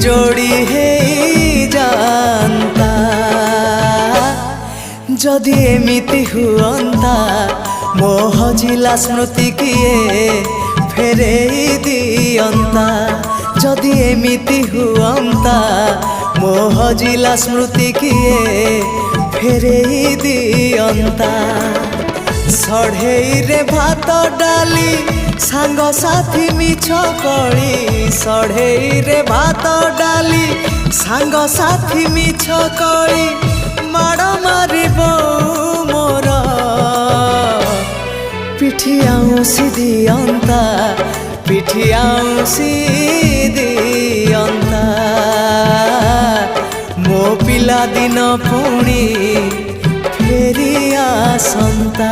जोड़ी है जानता जदि एमिति हुअंता मो हजिला स्मृति किए फेरे दियंता जदि एमिति हुअंता मो हजिला स्मृति किए फेरे दियंता सढ़ेई रे भात डाली सांग साथी मिछ कली सढ़ेई रे भात डाली सांग साथी मिछ कली माड़ मारिब मोर पिठी आउसी दियंता पिठी आउसी दियंता मो पिला दिन पुणी फेरी आसंता।